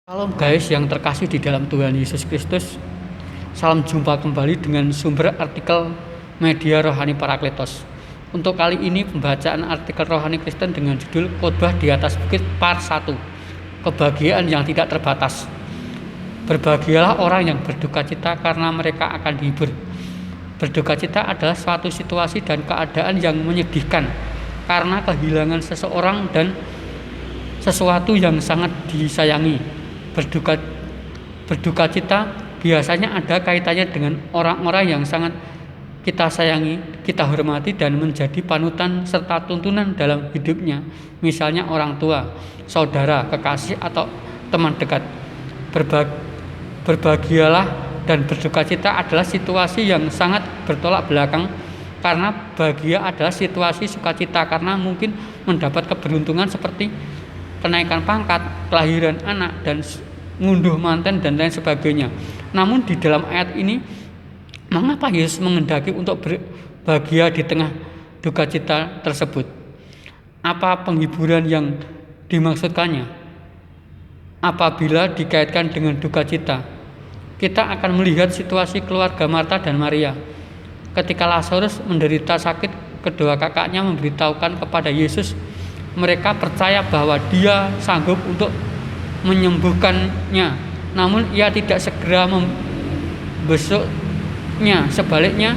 Salam guys yang terkasih di dalam Tuhan Yesus Kristus. Salam jumpa kembali dengan sumber artikel media Rohani Parakletos. Untuk kali ini pembacaan artikel Rohani Kristen dengan judul Khotbah di atas Bukit Part 1. Kebahagiaan yang tidak terbatas. Berbahagialah orang yang berduka cita karena mereka akan dihibur. Berduka cita adalah suatu situasi dan keadaan yang menyedihkan karena kehilangan seseorang dan sesuatu yang sangat disayangi. Berduka cita biasanya ada kaitannya dengan orang-orang yang sangat kita sayangi, kita hormati dan menjadi panutan serta tuntunan dalam hidupnya. Misalnya orang tua, saudara, kekasih atau teman dekat. Berbahagialah dan berduka cita adalah situasi yang sangat bertolak belakang, karena bahagia adalah situasi sukacita karena mungkin mendapat keberuntungan seperti kenaikan pangkat, kelahiran anak, dan ngunduh manten dan lain sebagainya. Namun di dalam ayat ini, mengapa Yesus menghendaki untuk berbahagia di tengah duka cita tersebut? Apa penghiburan yang dimaksudkannya? Apabila dikaitkan dengan duka cita, kita akan melihat situasi keluarga Marta dan Maria. Ketika Lazarus menderita sakit, kedua kakaknya memberitahukan kepada Yesus. Mereka percaya bahwa Dia sanggup untuk menyembuhkannya, namun Ia tidak segera membesuknya. Sebaliknya,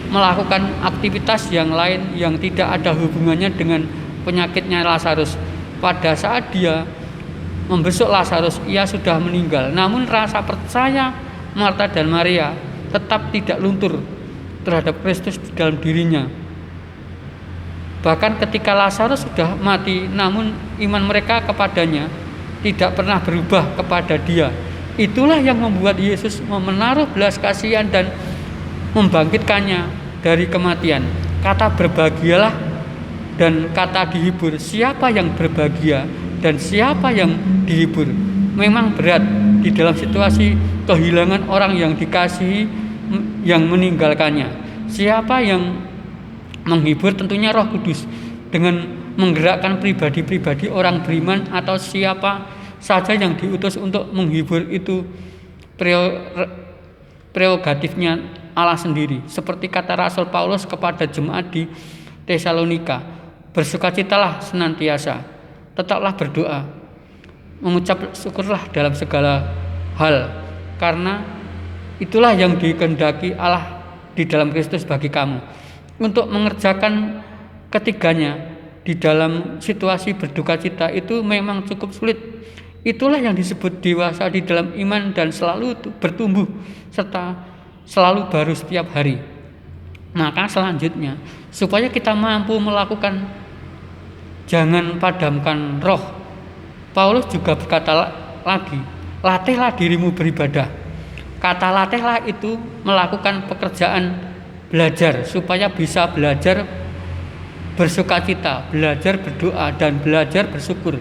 melakukan aktivitas yang lain yang tidak ada hubungannya dengan penyakitnya Lazarus. Pada saat Dia membesuk Lazarus, ia sudah meninggal. Namun rasa percaya Marta dan Maria tetap tidak luntur terhadap Kristus di dalam dirinya. Bahkan ketika Lazarus sudah mati, namun iman mereka kepadanya tidak pernah berubah kepada Dia. Itulah yang membuat Yesus menaruh belas kasihan dan membangkitkannya dari kematian. Kata berbahagialah dan kata dihibur, siapa yang berbahagia dan siapa yang dihibur? Memang berat di dalam situasi kehilangan orang yang dikasihi yang meninggalkannya. Siapa yang menghibur? Tentunya Roh Kudus dengan menggerakkan pribadi-pribadi orang beriman atau siapa saja yang diutus untuk menghibur. Itu prerogatifnya Allah sendiri. Seperti kata Rasul Paulus kepada jemaat di Tesalonika, bersukacitalah senantiasa, tetaplah berdoa, mengucap syukurlah dalam segala hal, karena itulah yang dikehendaki Allah di dalam Kristus bagi kamu. Untuk mengerjakan ketiganya di dalam situasi berduka cita itu memang cukup sulit. Itulah yang disebut dewasa di dalam iman dan selalu bertumbuh serta selalu baru setiap hari. Maka selanjutnya, supaya kita mampu melakukan, jangan padamkan roh. Paulus juga berkata lagi, latihlah dirimu beribadah. Kata latihlah itu melakukan pekerjaan belajar, supaya bisa belajar bersukacita, belajar berdoa, dan belajar bersyukur,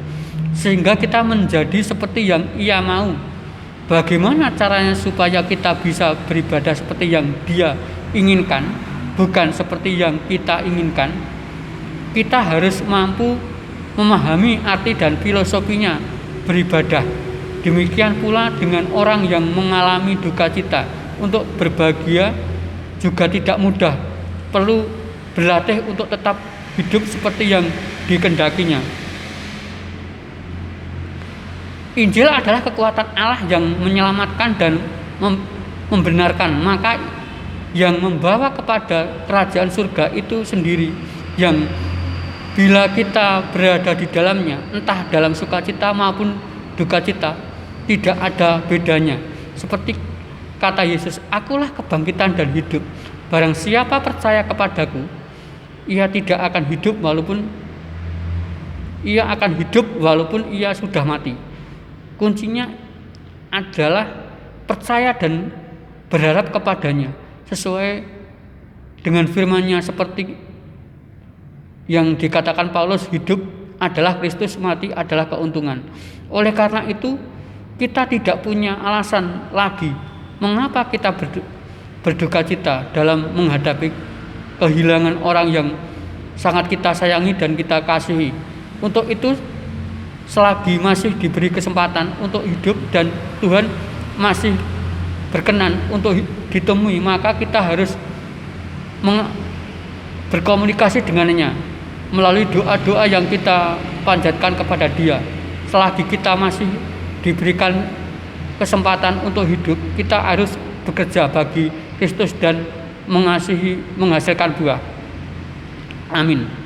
sehingga kita menjadi seperti yang Ia mau. Bagaimana caranya supaya kita bisa beribadah seperti yang Dia inginkan, bukan seperti yang kita inginkan? Kita harus mampu memahami arti dan filosofinya beribadah. Demikian pula dengan orang yang mengalami duka cita. Untuk berbahagia juga tidak mudah, perlu berlatih untuk tetap hidup seperti yang dikehendakinya. Injil adalah kekuatan Allah yang menyelamatkan dan membenarkan, maka yang membawa kepada kerajaan surga itu sendiri, yang bila kita berada di dalamnya, entah dalam sukacita maupun duka cita, tidak ada bedanya. Seperti kata Yesus, akulah kebangkitan dan hidup. Barang siapa percaya kepadaku, ia tidak akan hidup walaupun ia sudah mati. Kuncinya adalah percaya dan berharap kepadanya sesuai dengan firman-Nya, seperti yang dikatakan Paulus, hidup adalah Kristus, mati adalah keuntungan. Oleh karena itu, kita tidak punya alasan lagi mengapa kita berduka cita dalam menghadapi kehilangan orang yang sangat kita sayangi dan kita kasihi. Untuk itu selagi masih diberi kesempatan untuk hidup dan Tuhan masih berkenan untuk ditemui, maka kita harus berkomunikasi dengannya melalui doa-doa yang kita panjatkan kepada Dia. Selagi kita masih diberikan kesempatan untuk hidup, kita harus bekerja bagi Kristus dan menghasilkan buah. Amin.